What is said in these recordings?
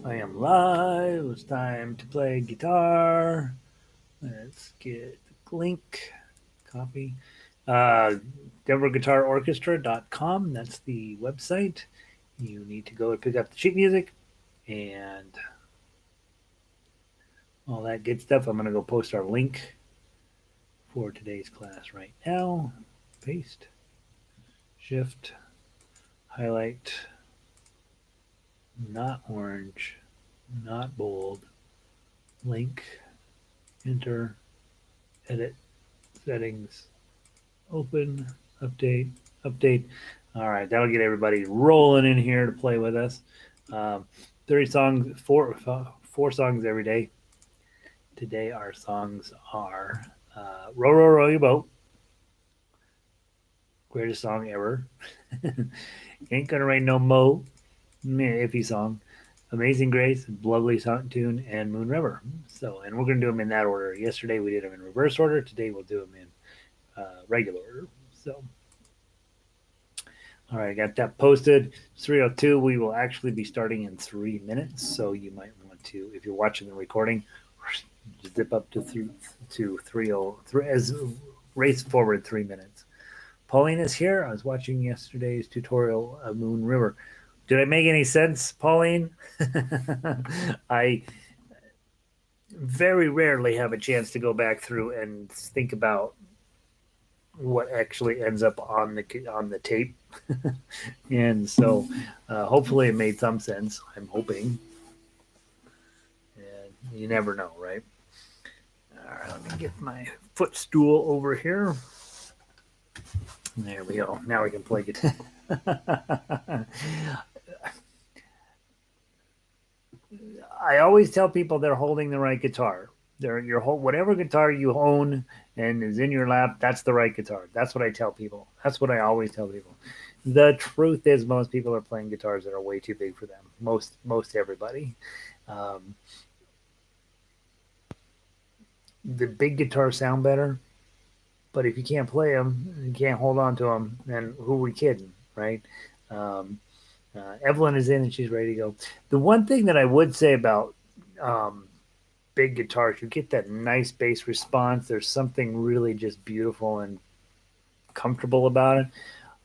I am live. It's time to play guitar. Let's get the link, copy. Uh, DenverGuitarOrchestra.com. That's the website. You need to go and pick up the sheet music and all that good stuff. I'm going to go post our link for today's class right now. Paste, shift, highlight, not orange, not bold, link, enter, edit, settings, open, update, update. All right, that'll get everybody rolling in here to play with us. Um, 30 songs, four songs every day. Today our songs are "Row Row Row Your Boat," greatest song ever. "Ain't Gonna Rain No Mo," iffy song. "Amazing Grace," lovely song tune, and "Moon River." So, and we're gonna do them in that order. Yesterday we did them in reverse order. Today we'll do them in regular order. So. All right, I got that posted. 3:02. We will actually be starting in 3 minutes, so you might want to, if you're watching the recording, zip up to 3:03 as race forward 3 minutes. Pauline is here. I was watching yesterday's tutorial of Moon River. Did I make any sense, Pauline? I very rarely have a chance to go back through and think about what actually ends up on the tape. And so hopefully it made some sense. I'm hoping. And you never know, right? All right, let me get my footstool over here. There we go. Now we can play guitar. I always tell people they're holding the right guitar. Whatever guitar you own and is in your lap, that's the right guitar. That's what I tell people. That's what I always tell people. The truth is, most people are playing guitars that are way too big for them. Most everybody. Um, the big guitars sound better, but if you can't play them, you can't hold on to them, then who are we kidding, right? Um, Evelyn is in and she's ready to go. The one thing that I would say about um, big guitars, you get that nice bass response. There's something really just beautiful and comfortable about it.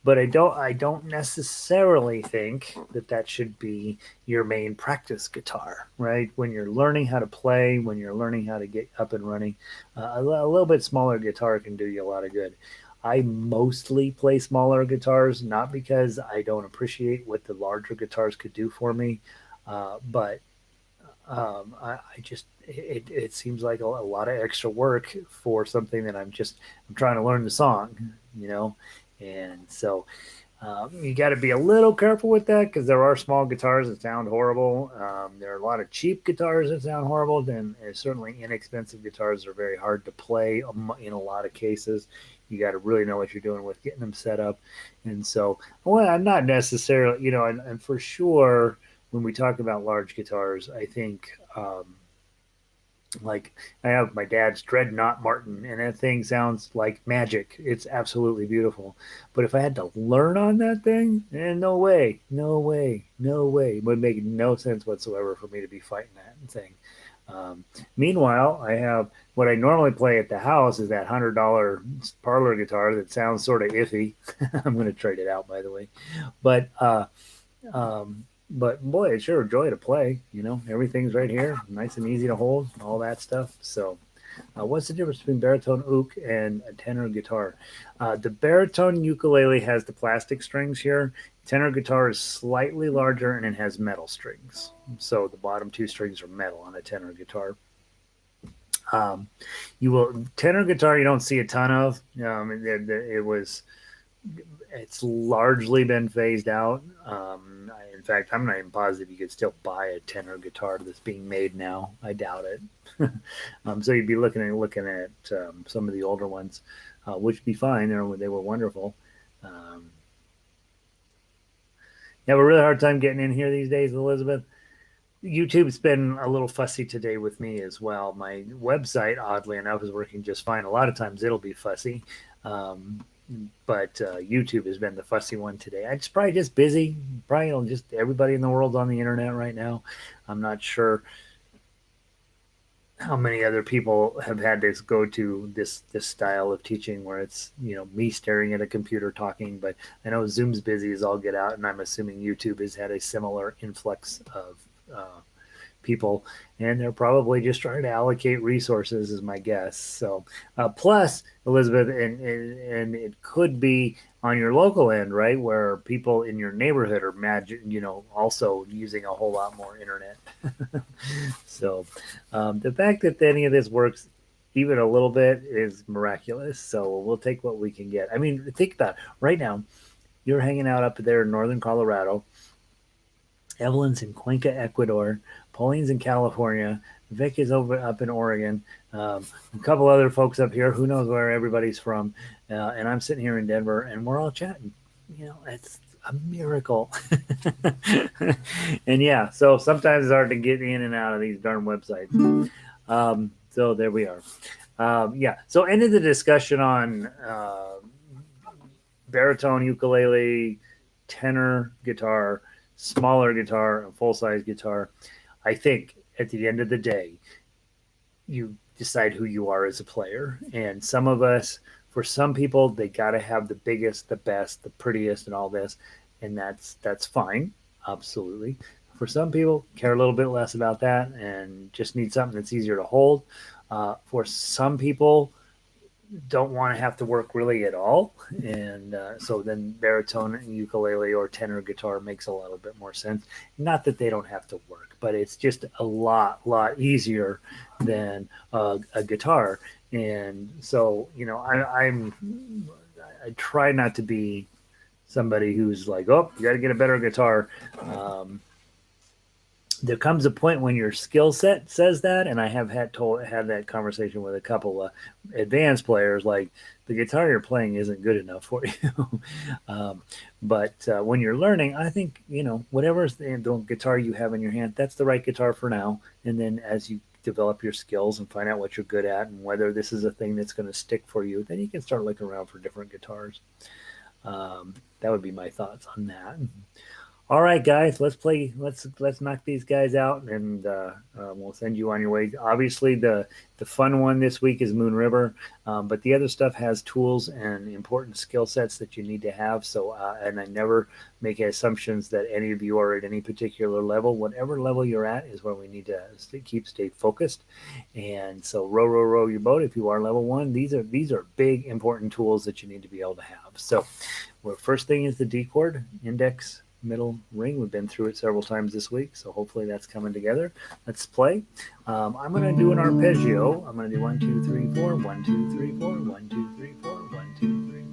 But I don't necessarily think that should be your main practice guitar, right? When you're learning how to play, when you're learning how to get up and running, a little bit smaller guitar can do you a lot of good. I mostly play smaller guitars, not because I don't appreciate what the larger guitars could do for me, but I just it seems like a lot of extra work for something that I'm trying to learn the song, you know, and so you got to be a little careful with that because there are small guitars that sound horrible. There are a lot of cheap guitars that sound horrible, and certainly inexpensive guitars are very hard to play in a lot of cases. You got to really know what you're doing with getting them set up, and so well, I'm not necessarily, and for sure when we talk about large guitars, I think like I have my dad's Dreadnought Martin, and that thing sounds like magic. It's absolutely beautiful. But if I had to learn on that thing, no way, no way, no way. It would make no sense whatsoever for me to be fighting that thing. Meanwhile, I have what I normally play at the house is that $100 parlor guitar that sounds sort of iffy. I'm going to trade it out, by the way. But um, but boy, it's sure a joy to play. Everything's right here, nice and easy to hold, all that stuff. So, what's the difference between baritone uke and a tenor guitar? The baritone ukulele has the plastic strings here. Tenor guitar is slightly larger and it has metal strings. So the bottom two strings are metal on a tenor guitar. Um, you will tenor guitar you don't see a ton of. It was it's largely been phased out. In fact, I'm not even positive you could still buy a tenor guitar that's being made now. I doubt it. So you'd be looking at some of the older ones, which would be fine. They were wonderful. Um, you have a really hard time getting in here these days, Elizabeth. YouTube's been a little fussy today with me as well. My website, oddly enough, is working just fine. A lot of times it'll be fussy. Um, but YouTube has been the fussy one today. It's probably just busy. Probably just everybody in the world's on the internet right now. I'm not sure how many other people have had to go to this style of teaching where it's me staring at a computer talking. But I know Zoom's busy as all get out, and I'm assuming YouTube has had a similar influx of people, and they're probably just trying to allocate resources, is my guess. So, plus Elizabeth, and it could be on your local end, right, where people in your neighborhood are also using a whole lot more internet. So, the fact that any of this works even a little bit is miraculous. So we'll take what we can get. I mean, think about it. Right now, you're hanging out up there in northern Colorado. Evelyn's in Cuenca, Ecuador. Pauline's in California. Vic is over up in Oregon. A couple other folks up here. Who knows where everybody's from? And I'm sitting here in Denver, and we're all chatting. It's a miracle. And yeah, so sometimes it's hard to get in and out of these darn websites. So there we are. Yeah. So ended the discussion on baritone, ukulele, tenor guitar, smaller guitar, and full size guitar. I think at the end of the day, you decide who you are as a player. And some of us, for some people, they got to have the biggest, the best, the prettiest, and all this, and that's fine, absolutely. For some people, care a little bit less about that and just need something that's easier to hold. For some people, don't want to have to work really at all, and so then baritone and ukulele or tenor guitar makes a little bit more sense. Not that they don't have to work, but it's just a lot easier than a guitar. And so I try not to be somebody who's like, oh, you got to get a better guitar. There comes a point when your skill set says that, and I have had that conversation with a couple of advanced players, like the guitar you're playing isn't good enough for you. But when you're learning, I think whatever the guitar you have in your hand, that's the right guitar for now. And then as you develop your skills and find out what you're good at and whether this is a thing that's going to stick for you, then you can start looking around for different guitars. That would be my thoughts on that. All right, guys, let's play. Let's knock these guys out, and we'll send you on your way. Obviously, the fun one this week is Moon River, but the other stuff has tools and important skill sets that you need to have. So, and I never make assumptions that any of you are at any particular level. Whatever level you're at is where we need to stay focused. And so, row your boat. If you are level 1, these are big important tools that you need to be able to have. So, well, first thing is the D chord, index, middle, ring. We've been through it several times this week, so hopefully that's coming together. Let's play. I'm going to do an arpeggio. I'm going to do 1, 2, 3, 4, 1, 2, 3, 4, 1, 2, 3, 4, 1, 2, 3,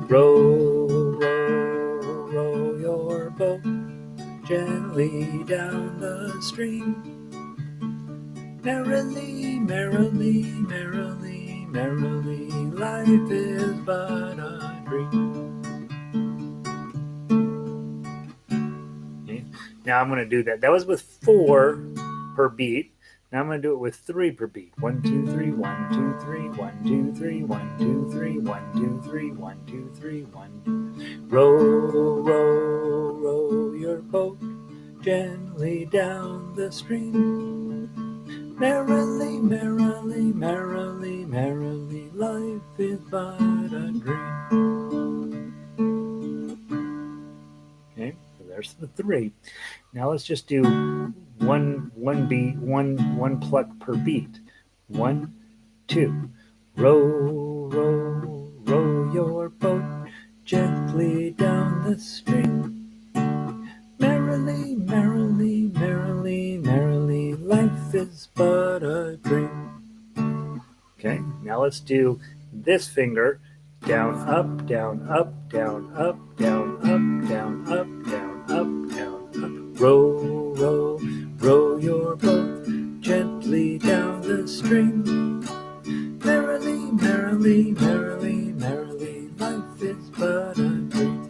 4. Row, row, row your boat gently down the stream. Merrily, merrily, merrily, merrily, life is but a dream. Now I'm going to do that. That was with 4 per beat. Now I'm going to do it with 3 per beat. 1, 2, 3, 1, 2, 3, 1, 2, 3, 1, 2, 3, 1, 2, 3, 1, 2, 3, 1. Row, row, row your boat gently down the stream. Merrily, merrily, merrily, merrily, life is but a dream. Okay, so there's the 3. Now let's just do one beat, one pluck per beat. 1, 2. Row, row, row your boat gently down the stream. Merrily, merrily, merrily, merrily, life is but a dream. Okay, now let's do this finger. Down, up, down, up, down, up, down, up, down, up, down, up, down, up. Row, row, row your boat gently down the stream. Merrily, merrily, merrily, merrily, life is but a dream.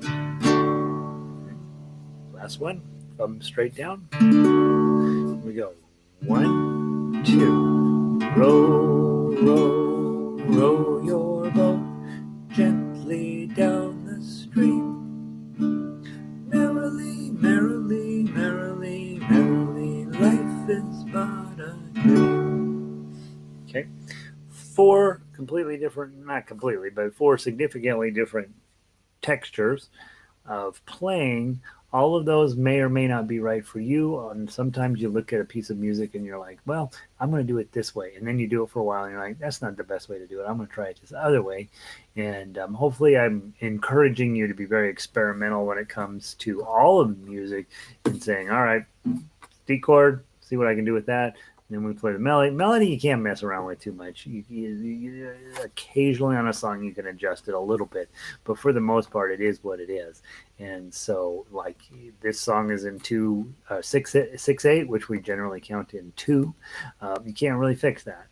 Last one, thumb straight down. Here we go. 1, 2. Row, row, row your boat Merrily, merrily, merrily, merrily, life is but a dream. Okay. Four completely different, not completely, but four significantly different textures of playing. All of those may or may not be right for you. And sometimes you look at a piece of music and you're like, well, I'm going to do it this way. And then you do it for a while and you're like, that's not the best way to do it. I'm going to try it this other way. And hopefully, I'm encouraging you to be very experimental when it comes to all of music and saying, all right, D chord, see what I can do with that. And then we play the melody. Melody you can't mess around with too much. Occasionally on a song you can adjust it a little bit, but for the most part it is what it is. And so, like this song is in 2/6/8, which we generally count in two. You can't really fix that.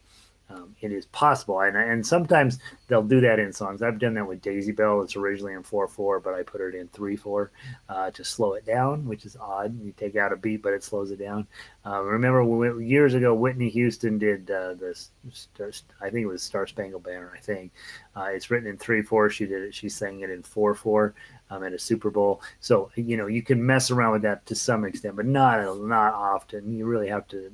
It is possible, and sometimes they'll do that in songs. I've done that with Daisy Bell. It's originally in 4/4, but I put it in 3/4 to slow it down, which is odd. You take out a beat, but it slows it down. Remember years ago, Whitney Houston did this. I think it was Star Spangled Banner. I think it's written in 3/4. She did it. She sang it in 4/4 at a Super Bowl. So you can mess around with that to some extent, but not often. You really have to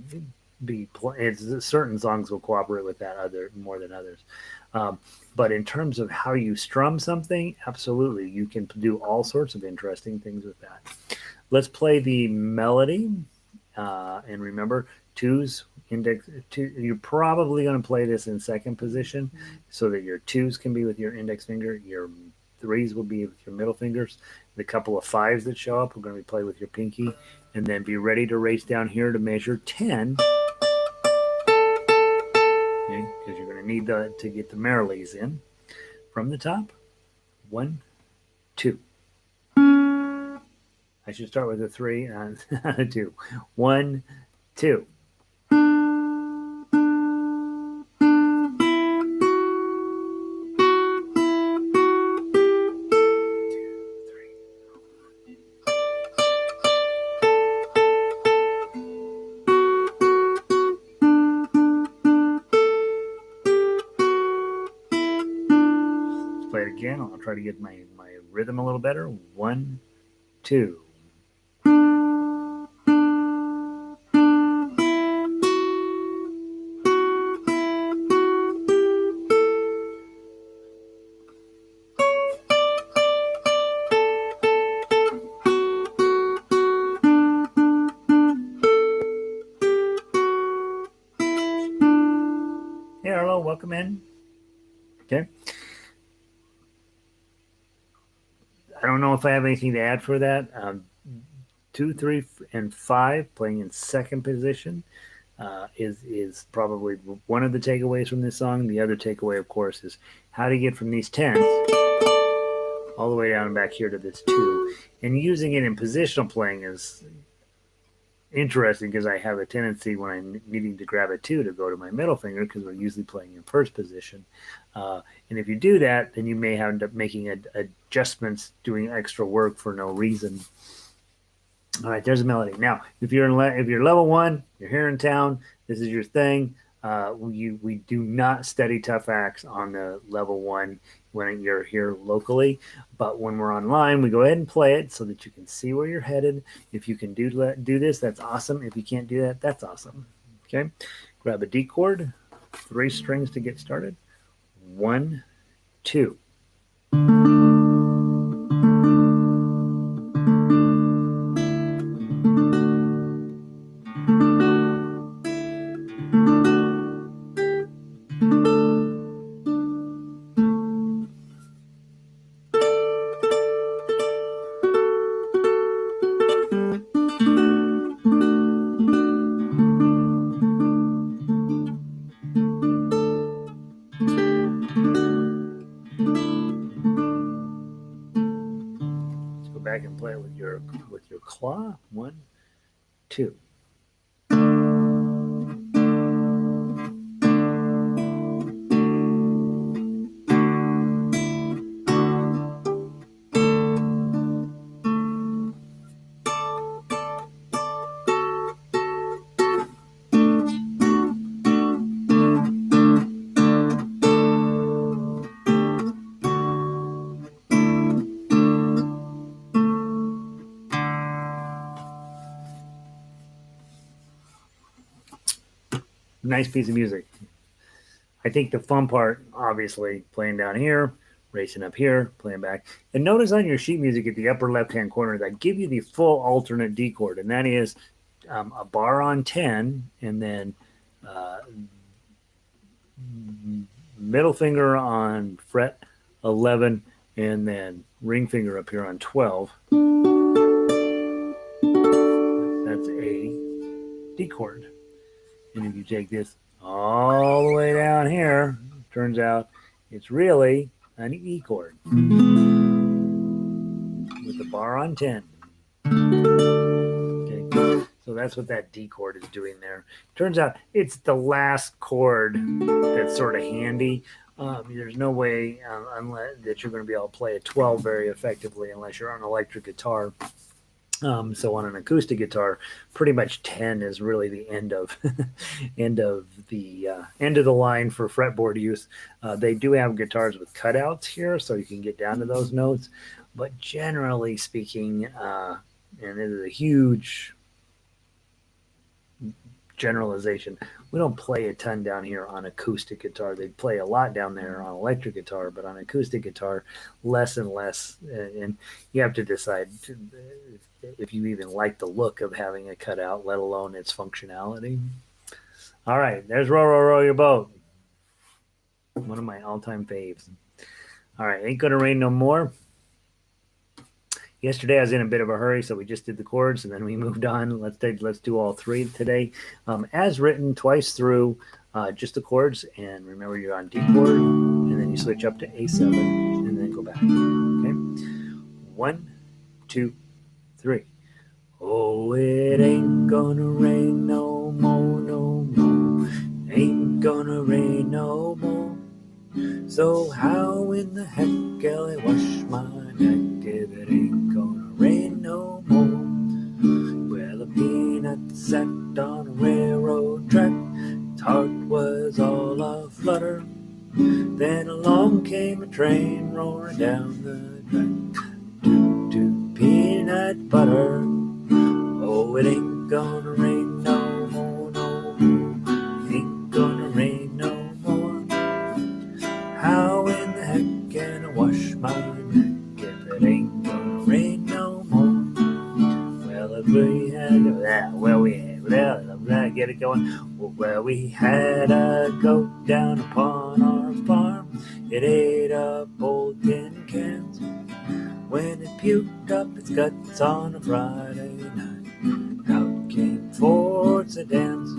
certain songs will cooperate with that more than others. But in terms of how you strum something, absolutely, you can do all sorts of interesting things with that. Let's play the melody, and remember, twos, index two. You're probably going to play this in second position, so that your twos can be with your index finger, your threes will be with your middle fingers. The couple of fives that show up are going to be played with your pinky, and then be ready to race down here to measure 10. Because you're going to need to get the merrilies in from the top. 1, 2. I should start with a 3 and a 2. 1, 2. Play it again. I'll try to get my rhythm a little better. 1, 2. Hey, Arlo, welcome in. Okay. I don't know if I have anything to add for that. 2, 3, and 5 playing in second position is probably one of the takeaways from this song. The other takeaway, of course, is how to get from these 10s all the way down and back here to this 2. And using it in positional playing is interesting because I have a tendency when I'm needing to grab a 2 to go to my middle finger because we're usually playing in first position. And if you do that, then you may end up making adjustments, doing extra work for no reason. All right, there's a melody. Now, if you're level 1, you're here in town, this is your thing. We do not study tough acts on the level 1 when you're here locally, but when we're online, we go ahead and play it so that you can see where you're headed. If you can do this, that's awesome. If you can't do that, that's awesome. Okay, grab a D chord, 3 strings to get started. 1, 2. Back and play it with your claw. 1, 2. Nice piece of music. I think the fun part, obviously, playing down here, racing up here, playing back. And notice on your sheet music at the upper left-hand corner, that give you the full alternate D chord, and that is a bar on 10, and then uh, middle finger on fret 11, and then ring finger up here on 12. That's a D chord. And if you take this all the way down here, turns out it's really an E chord with the bar on 10. Okay. So that's what that D chord is doing there. Turns out it's the last chord that's sort of handy. There's no way unless that you're going to be able to play a 12 very effectively unless you're on an electric guitar. So on an acoustic guitar, pretty much 10 is really the end of end of the line for fretboard use. They do have guitars with cutouts here, so you can get down to those notes. But generally speaking, and it is a huge generalization, we don't play a ton down here on acoustic guitar. They play a lot down there on electric guitar, but on acoustic guitar, less and less. And you have to decide if you even like the look of having a cutout, let alone its functionality. All right, there's Row, Row, Row Your Boat. One of my all-time faves. All right, Ain't Gonna Rain No More. Yesterday I was in a bit of a hurry, so we just did the chords and then we moved on. Let's do all three today, as written, twice through, just the chords. And remember, you're on D chord, and then you switch up to A7, and then go back. Okay, 1, 2, 3. Oh, it ain't gonna rain no more, no more. Ain't gonna rain no more. So how in the heck will I wash my neck if it ain't gonna rain no more? Well, a peanut sat on a railroad track, his heart was all aflutter. Then along came a train roaring down the track, toot toot peanut butter. Oh, it ain't gonna rain no more, no more. Ain't gonna rain no more. How in the heck can I wash my neck if it ain't gonna rain no more? Well, if we had that, get it going. Well, we had a goat down upon our farm. It ate up old tin cans. When it puked up its guts on a Friday night, out came forth to dance.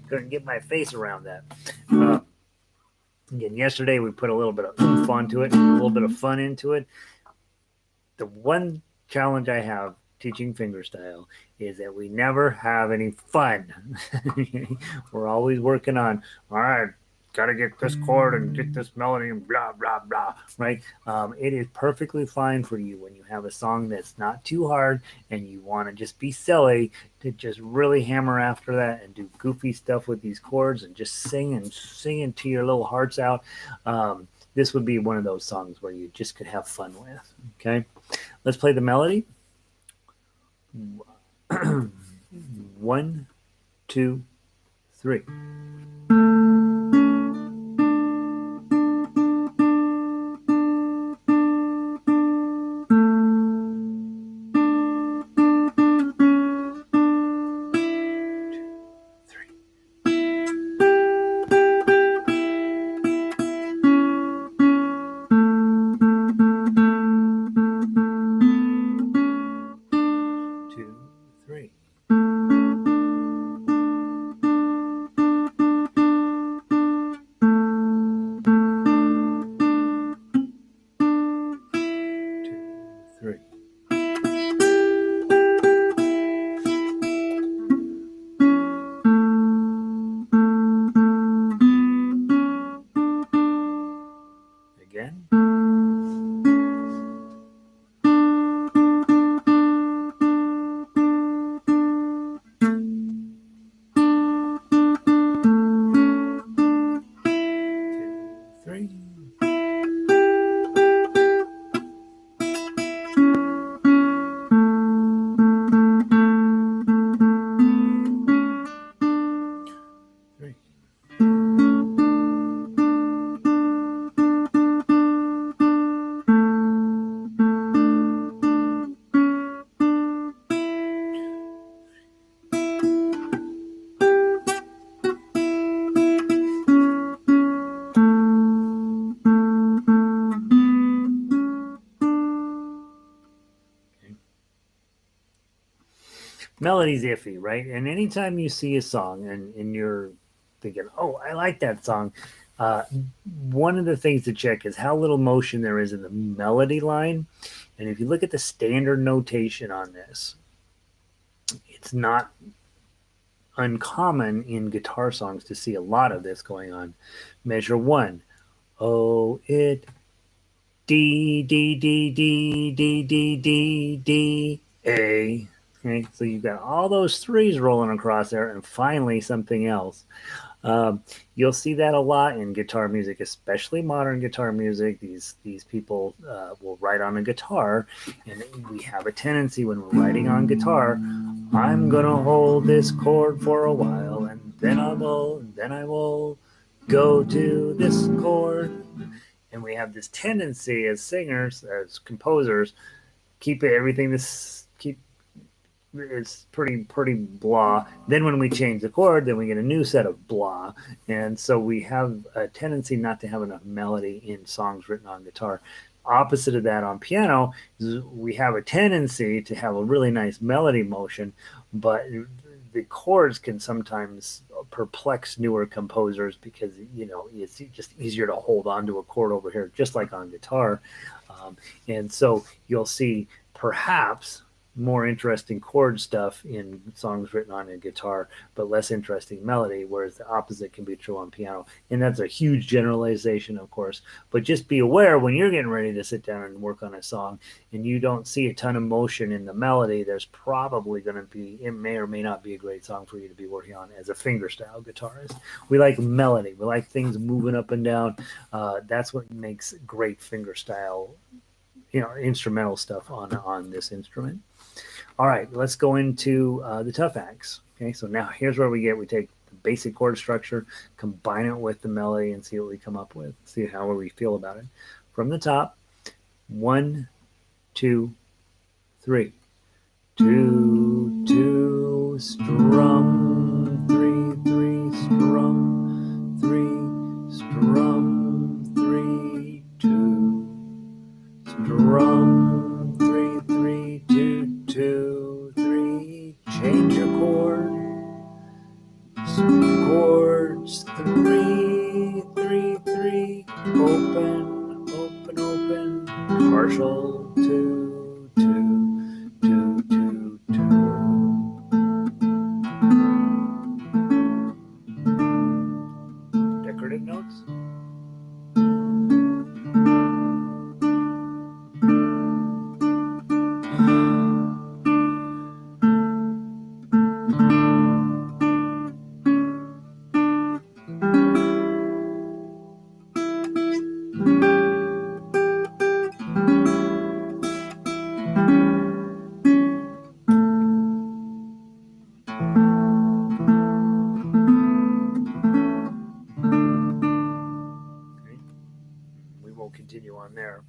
Couldn't get my face around that. Again, yesterday we put a little bit of oomph onto it, a little bit of fun into it. The one challenge I have teaching fingerstyle is that we never have any fun. We're always working on, all right, got to get this chord and get this melody and blah, blah, blah, right? It is perfectly fine for you when you have a song that's not too hard and you want to just be silly to just really hammer after that and do goofy stuff with these chords and just sing to your little hearts out. This would be one of those songs where you just could have fun with. Okay, let's play the melody. 1, 2, 3. Melody's iffy, right? And anytime you see a song and you're thinking, oh, I like that song, uh, one of the things to check is how little motion there is in the melody line. And if you look at the standard notation on this, it's not uncommon in guitar songs to see a lot of this going on. Measure one. Oh, it D D D D D D D D A. Okay, so you've got all those threes rolling across there, and finally something else. Um, you'll see that a lot in guitar music, especially modern guitar music. These people will write on a guitar, and we have a tendency when we're writing on guitar. I'm gonna hold this chord for a while, and then I will go to this chord. And we have this tendency as singers, as composers, keep everything this keep it's pretty blah. Then when we change the chord, then we get a new set of blah, and so we have a tendency not to have enough melody in songs written on guitar. Opposite of that on piano is we have a tendency to have a really nice melody motion, but the chords can sometimes perplex newer composers because it's just easier to hold on to a chord over here, just like on guitar, and so you'll see perhaps more interesting chord stuff in songs written on a guitar, but less interesting melody, whereas the opposite can be true on piano. And that's a huge generalization, of course. But just be aware when you're getting ready to sit down and work on a song and you don't see a ton of motion in the melody, there's probably going to be, it may or may not be a great song for you to be working on as a fingerstyle guitarist. We like melody, we like things moving up and down. That's what makes great fingerstyle, instrumental stuff on this instrument. All right, let's go into the tough acts. Okay, so now here's where we take the basic chord structure, combine it with the melody, and see what we come up with. See how we feel about it. From the top, 1, 2, 3. 2, 2, strum, 3, 3, strum, 3, strum, 3, 2, strum, 3, 3, 2, 2, 3, change your chord, chords, 3, 3, 3, open, open, open, partial, 2, 2, 2, 2, 2. Decorative notes. We won't continue on there.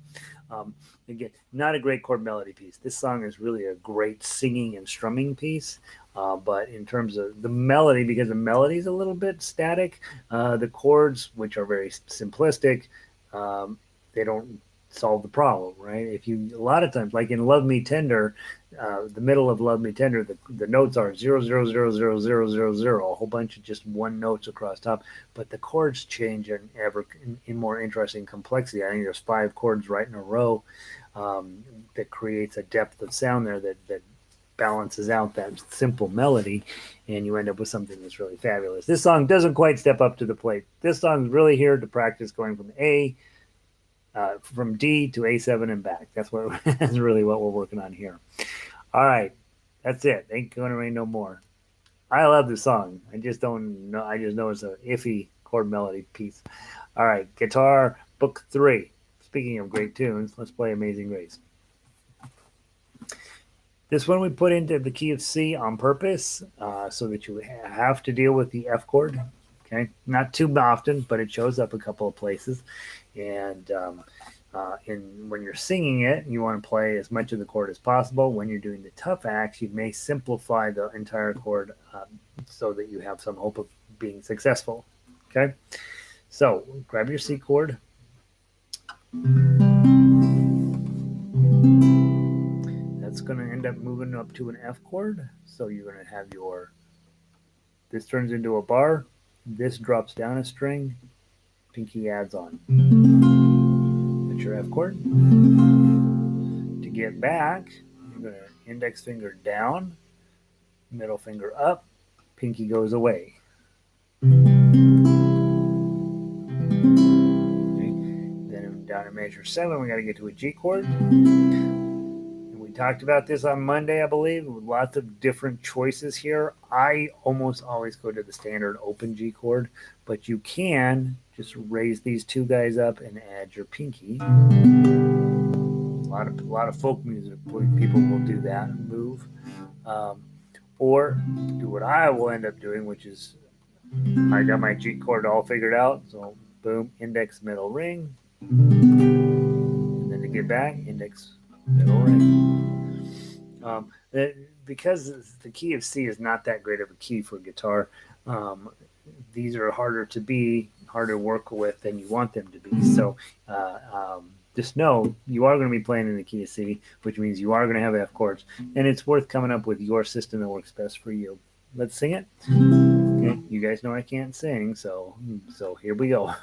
Again, not a great chord melody piece. This song is really a great singing and strumming piece. But in terms of the melody, because the melody is a little bit static, the chords, which are very simplistic, they don't solve the problem, right? If you a lot of times, like in "Love Me Tender," the middle of "Love Me Tender," the notes are 0 0 0 0 0 0 0, a whole bunch of just one notes across top, but the chords change in more interesting complexity. I think there's 5 chords right in a row, that creates a depth of sound there that balances out that simple melody, and you end up with something that's really fabulous. This song doesn't quite step up to the plate. This song's really here to practice going from D to A7 and back. That's really what we're working on here. All right, that's it. Ain't gonna rain no more. I love the song. I just don't know. I just know it's a iffy chord melody piece. All right, guitar book 3. Speaking of great tunes, let's play Amazing Grace. This one we put into the key of C on purpose, so that you have to deal with the F chord. Okay, not too often, but it shows up a couple of places. And when you're singing it, you want to play as much of the chord as possible. When you're doing the tough acts, you may simplify the entire chord, so that you have some hope of being successful. Okay, so grab your C chord. That's going to end end up moving up to an F chord. So you're going to have this turns into a bar, this drops down a string, pinky adds on. That's your F chord. To get back, you're going to index finger down, middle finger up, pinky goes away. Okay. Then down to measure 7, we got to get to a G chord. And we talked about this on Monday, I believe, with lots of different choices here. I almost always go to the standard open G chord, but you can just raise these two guys up and add your pinky. A lot of folk music people will do that and move. Or do what I will end up doing, which is I got my G chord all figured out. So boom, index, middle, ring. And then to get back, index, middle, ring. Because the key of C is not that great of a key for guitar, these are harder to work with than you want them to be. So just know you are going to be playing in the key of C, which means you are going to have F chords, and it's worth coming up with your system that works best for you. Let's sing it. Okay, you guys know I can't sing, so here we go.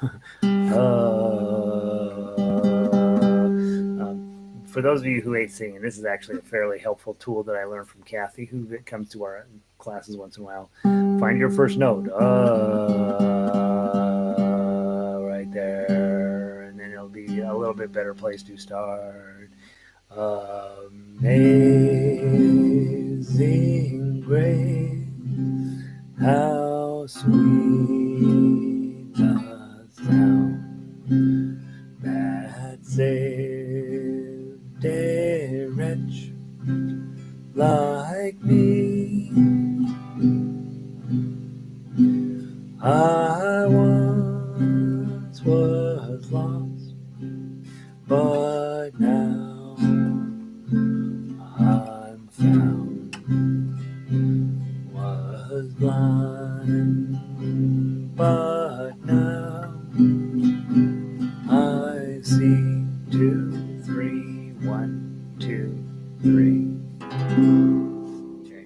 For those of you who hate singing, this is actually a fairly helpful tool that I learned from Kathy, who comes to our classes once in a while. Find your first note. Right there. And then it'll be a little bit better place to start. Amazing grace, how sweet the sound that saved a wretch like me. I once was lost, but now I'm found. Was blind, but now I see 2, 3, 1, 2, 3. Okay.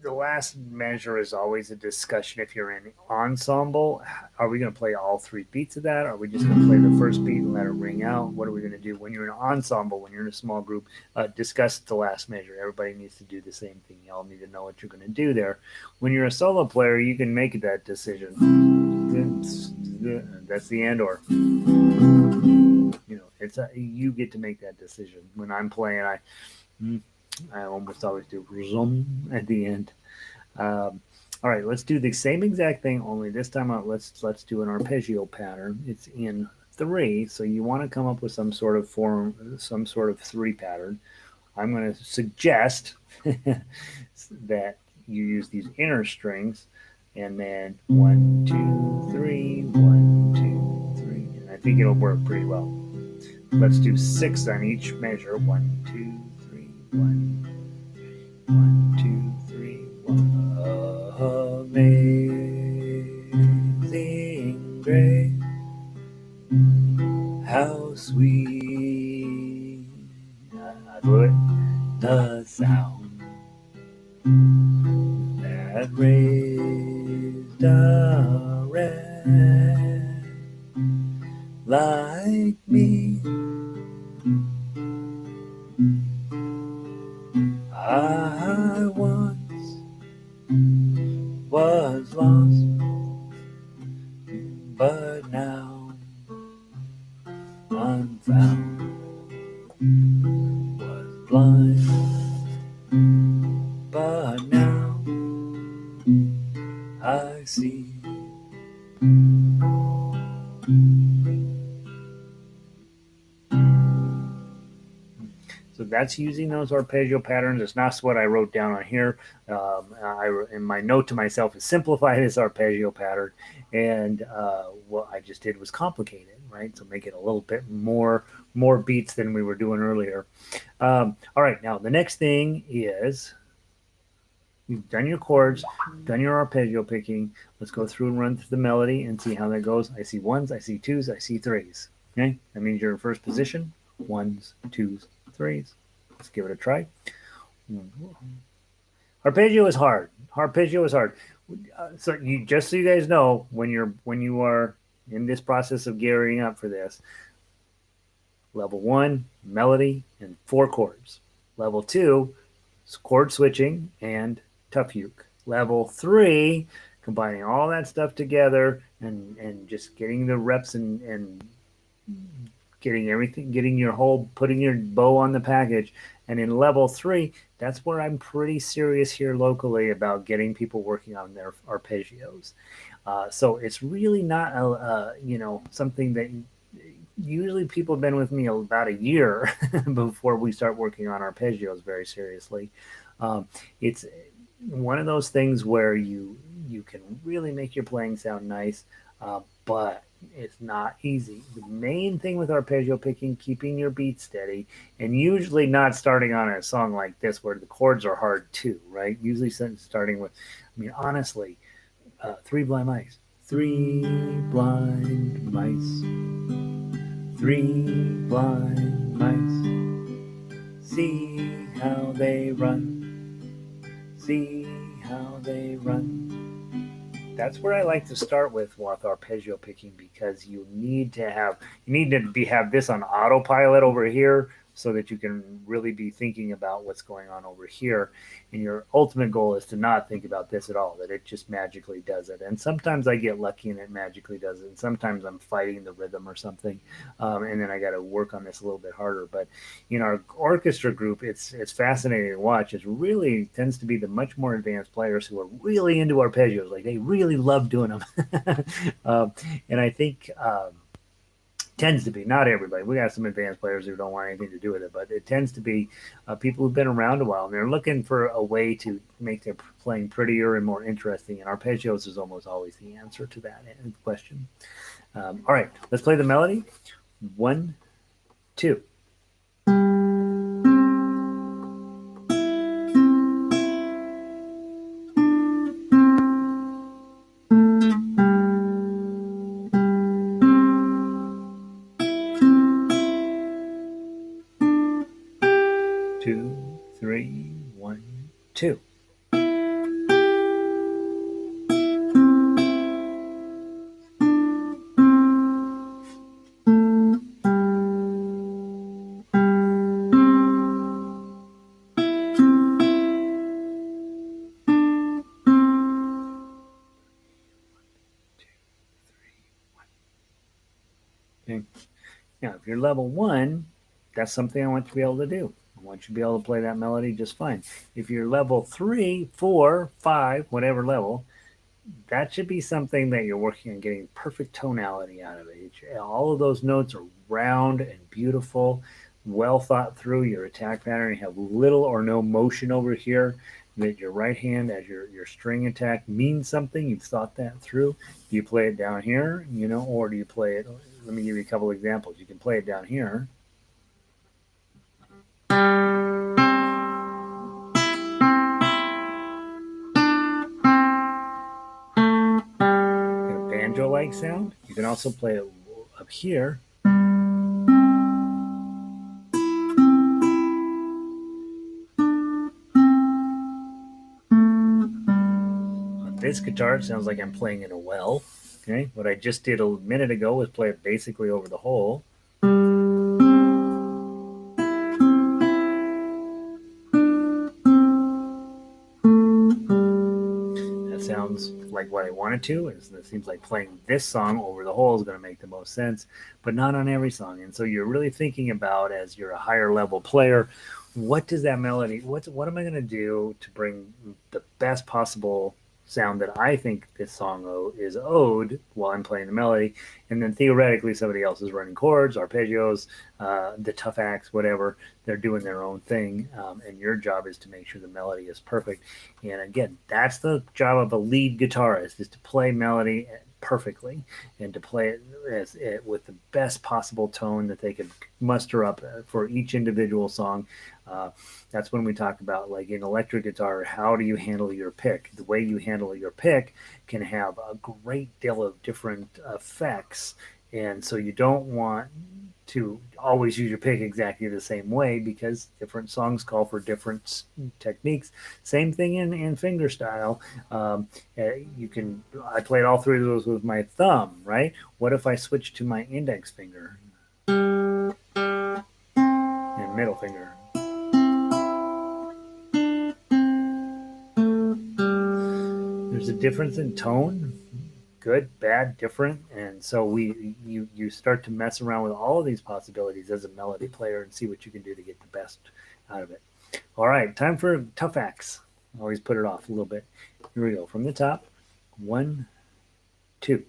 The last measure is always a discussion. If you're in ensemble, are we going to play all 3 beats of that? Are we just going to play the first beat and let it ring out? What are we going to do? When you're in an ensemble, when you're in a small group, discuss the last measure. Everybody needs to do the same thing. You all need to know what you're going to do there. When you're a solo player, you can make that decision. That's the end, or you get to make that decision. When I'm playing, I almost always do zoom at the end. All right, let's do the same exact thing, only this time out, let's do an arpeggio pattern. It's in 3, so you want to come up with some sort of 3 pattern. I'm going to suggest that you use these inner strings, and then 1, 2, 3, 1, 2, 3, and I think it'll work pretty well. Let's do 6 on each measure. 1, 2, 3, 1, 1, 2, 3, 1. Amazing grace, how sweet, I blew it, the sound that raised a wretch like me. I once was lost, but now I'm found. Was blind, but now I see. So that's using those arpeggio patterns. It's not what I wrote down on here. In my note to myself is simplify this arpeggio pattern, and what I just did was complicate it, right? So make it a little bit more beats than we were doing earlier. All right, now the next thing is you've done your chords, done your arpeggio picking. Let's go through and run through the melody and see how that goes. I see 1s, I see 2s, I see 3s. Okay, that means you're in first position. ones, twos, threes. Let's give it a try. Arpeggio is hard. Arpeggio is hard. So you just so you guys know, when you are in this process of gearing up for this, level one, melody and four chords. Level two, chord switching and tough uke. Level three, combining all that stuff together and just getting the reps and getting everything, getting your whole, putting your bow on the package. And in level three, that's where I'm pretty serious here locally about getting people working on their arpeggios. So it's really not something that usually people have been with me about a year before we start working on arpeggios very seriously. It's one of those things where you can really make your playing sound nice, but it's not easy. The main thing with arpeggio picking, keeping your beat steady, and usually not starting on a song like this where the chords are hard too, right? Usually starting with, I mean, honestly, Three Blind Mice. Three blind mice. Three blind mice. See how they run. See how they run. That's where I like to start with arpeggio picking because you need to have this on autopilot over here so that you can really be thinking about what's going on over here. And your ultimate goal is to not think about this at all, that it just magically does it. And sometimes I get lucky and it magically does it. And sometimes I'm fighting the rhythm or something. And then I got to work on this a little bit harder. But in our orchestra group, it's fascinating to watch. It really tends to be the much more advanced players who are really into arpeggios. Like they really love doing them. um, and I think tends to be not everybody. We got some advanced players who don't want anything to do with it, but it tends to be people who've been around a while and they're looking for a way to make their playing prettier and more interesting. And arpeggios is almost always the answer to that question. All right, let's play the melody. 1, 2. 2, 3, 1, 2. Okay. Now, if you're level 1, that's something I want you to be able to do. I want you to be able to play that melody just fine. If you're level 3, 4, 5, whatever level, that should be something that you're working on getting perfect tonality out of it. All of those notes are round and beautiful, well thought through. Your attack pattern, you have little or no motion over here. That your right hand as your string attack means something. You've thought that through. Do you play it down here, or do you play it? Let me give you a couple examples. You can play it down here. Banjo-like sound. You can also play it up here. On this guitar, it sounds like I'm playing in a well. Okay, what I just did a minute ago was play it basically over the hole. Sounds like what I wanted to. It seems like playing this song over the hole is going to make the most sense, but not on every song. And so you're really thinking about, as you're a higher level player, what does that melody, what am I going to do to bring the best possible sound that I think this song is owed while I'm playing the melody, and then theoretically somebody else is running chords, arpeggios, the tough acts, whatever. They're doing their own thing, and your job is to make sure the melody is perfect. And again, that's the job of a lead guitarist, is to play melody perfectly and to play it with the best possible tone that they could muster up for each individual song. That's when we talk about, like in electric guitar, how do you handle your pick? The way you handle your pick can have a great deal of different effects. And so you don't want to always use your pick exactly the same way because different songs call for different techniques. Same thing in fingerstyle. Um, you can. I played all three of those with my thumb, right? What if I switch to my index finger and middle finger? There's a difference in tone, good, bad, different, and so you start to mess around with all of these possibilities as a melody player and see what you can do to get the best out of it. All right, time for tough acts. Always put it off a little bit. Here we go from the top. 1, 2.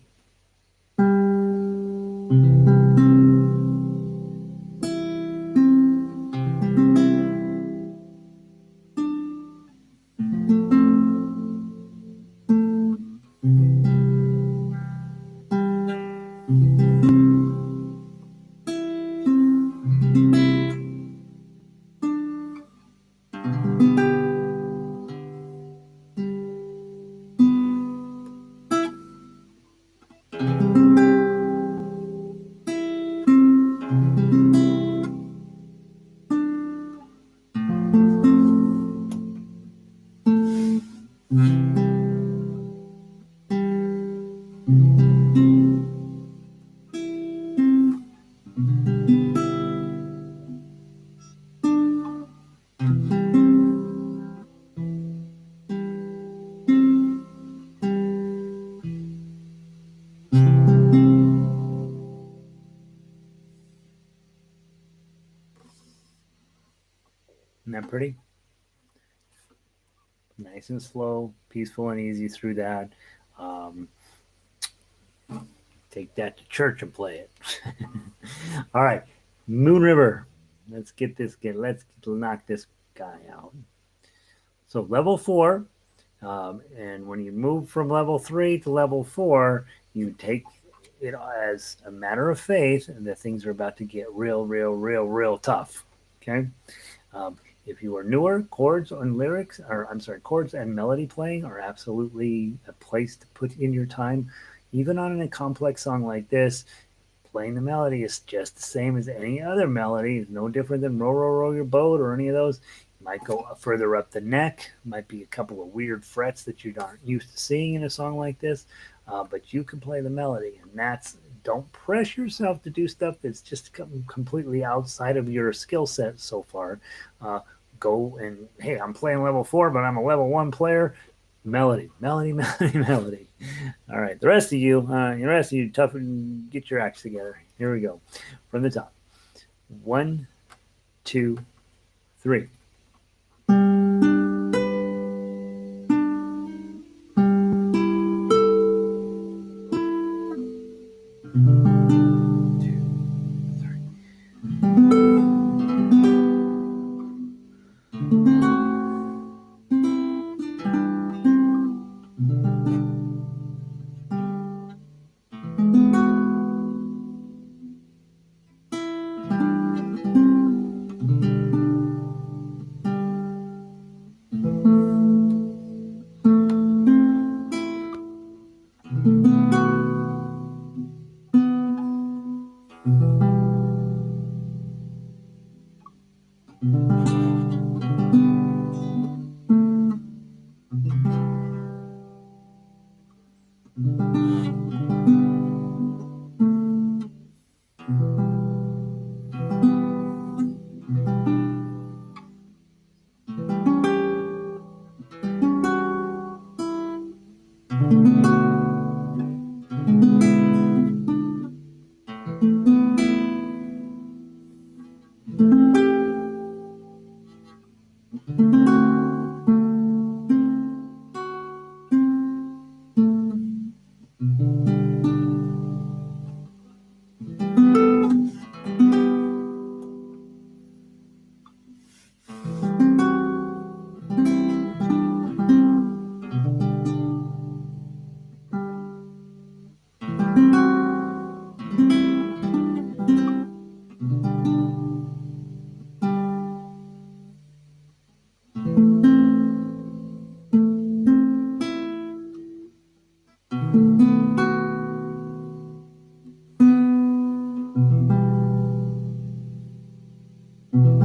Isn't that pretty? Nice and slow, peaceful and easy through that. Um, Take that to church and play it. All right, Moon River. Let's knock this guy out. So level 4, and when you move from level 3 to level 4, you take it as a matter of faith, and that things are about to get real tough. Okay. If you are newer, chords and lyrics, or I'm sorry, chords and melody playing are absolutely a place to put in your time. Even on a complex song like this, playing the melody is just the same as any other melody. It's no different than Row, Row, Row Your Boat or any of those. You might go further up the neck, might be a couple of weird frets that you aren't used to seeing in a song like this, but you can play the melody, and don't pressure yourself to do stuff that's just completely outside of your skill set so far. Uh, Go and, hey, I'm playing level 4, but I'm a level 1 player. Melody, melody, melody, melody. All right, the rest of you, toughen, get your acts together. Here we go, from the top. 1, 2, 3. Go.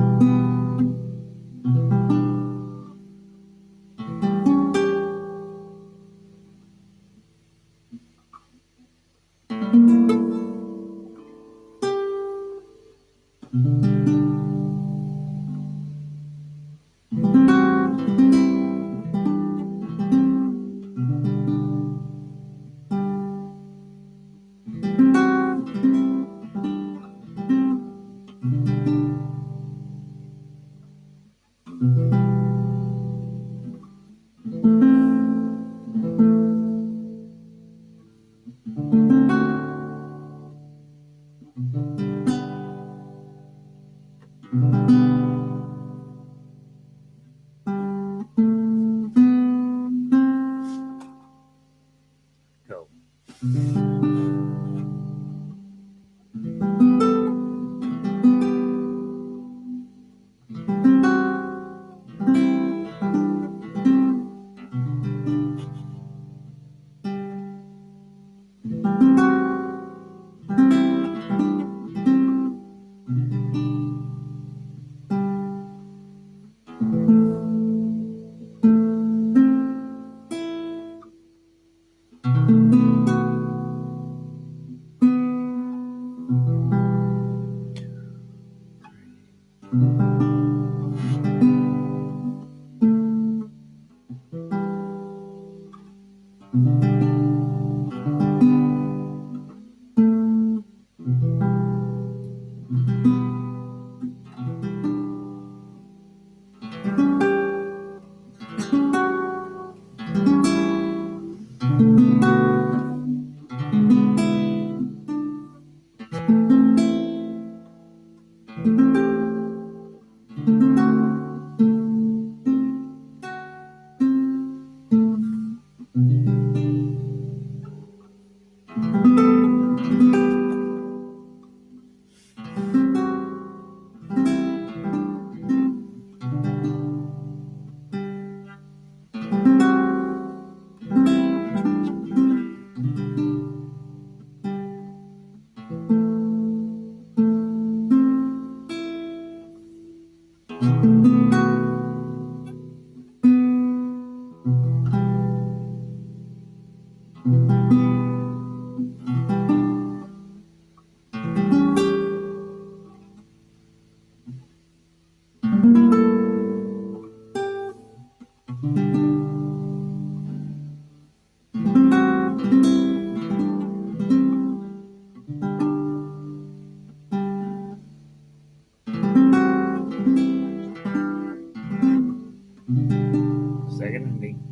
Second ending.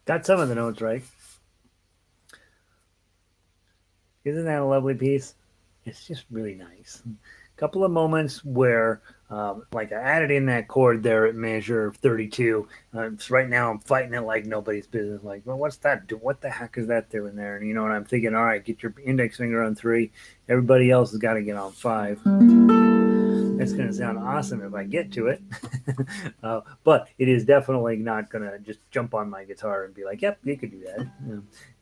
Got some of the notes right. Isn't that a lovely piece? It's just really nice. A couple of moments where, like I added in that chord there at measure 32. So right now I'm fighting it like nobody's business. Like, well, what's that? What the heck is that doing there? And and I'm thinking, all right, get your index finger on 3. Everybody else has got to get on 5. That's going to sound awesome if I get to it. But it is definitely not going to just jump on my guitar and be like, yep, you could do that.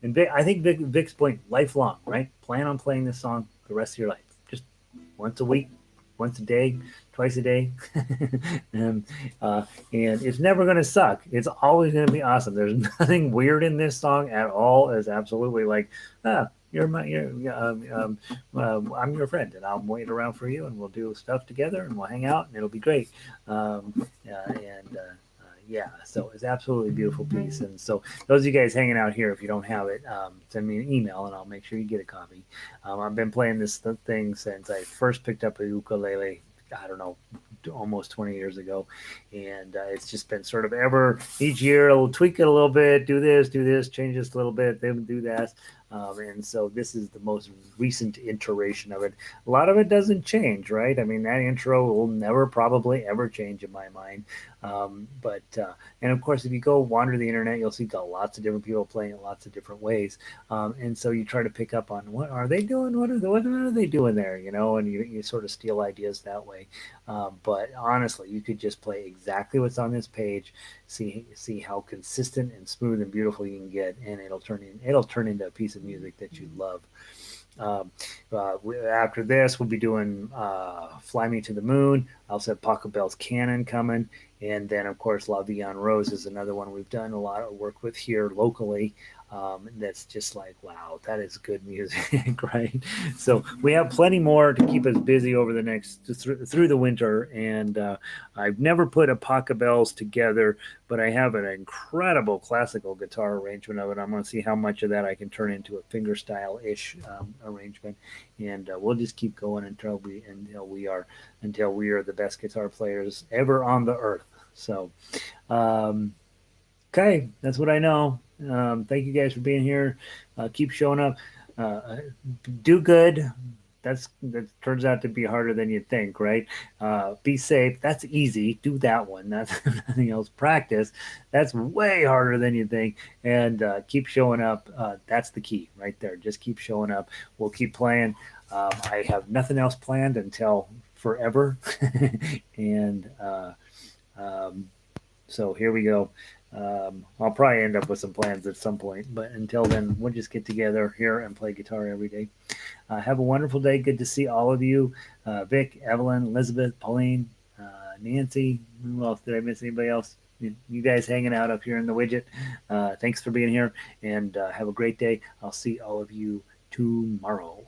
And I think Vic's point, lifelong, right? Plan on playing this song the rest of your life. Just once a week, once a day, twice a day. and, and it's never going to suck. It's always going to be awesome. There's nothing weird in this song at all. It's absolutely like, I'm your friend, and I'll wait around for you, and we'll do stuff together, and we'll hang out, and it'll be great. Yeah, so it's absolutely a beautiful piece. And so those of you guys hanging out here, if you don't have it, send me an email, and I'll make sure you get a copy. I've been playing this thing since I first picked up a ukulele. I don't know, almost 20 years ago, and it's just been sort of ever each year I'll tweak it a little bit, do this, change this a little bit, then do that. And so this is the most recent iteration of it. A lot of it doesn't change, right? I mean, that intro will never probably ever change in my mind. But and of course, if you go wander the internet, you'll see lots of different people playing it lots of different ways. And so you try to pick up on what are they doing, what are they doing there, and you sort of steal ideas that way. But honestly, you could just play exactly what's on this page, see how consistent and smooth and beautiful you can get, and it'll turn into a piece of music that you love. Um, After this, we'll be doing "Fly Me to the Moon." I also have Pachelbel's Canon coming, and then of course La Vie en Rose is another one we've done a lot of work with here locally. That's just like, wow, that is good music, right? So we have plenty more to keep us busy over the next through the winter, and I've never put a Pachelbel's together, but I have an incredible classical guitar arrangement of it. I'm going to see how much of that I can turn into a fingerstyle ish arrangement, and we'll just keep going until we are the best guitar players ever on the earth. So, um, okay, that's what I know. Thank you guys for being here. Keep showing up. Uh, do good. That turns out to be harder than you think, right? Be safe. That's easy. Do that one. That's nothing else. Practice. That's way harder than you think. And keep showing up. That's the key right there. Just keep showing up. We'll keep playing. I have nothing else planned until forever, and um, so here we go. I'll probably end up with some plans at some point, but until then, we'll just get together here and play guitar every day. Have a wonderful day. Good to see all of you. Vic, Evelyn, Elizabeth, Pauline, Nancy. Who else? Did I miss anybody else? You guys hanging out up here in the widget. Thanks for being here, and have a great day. I'll see all of you tomorrow.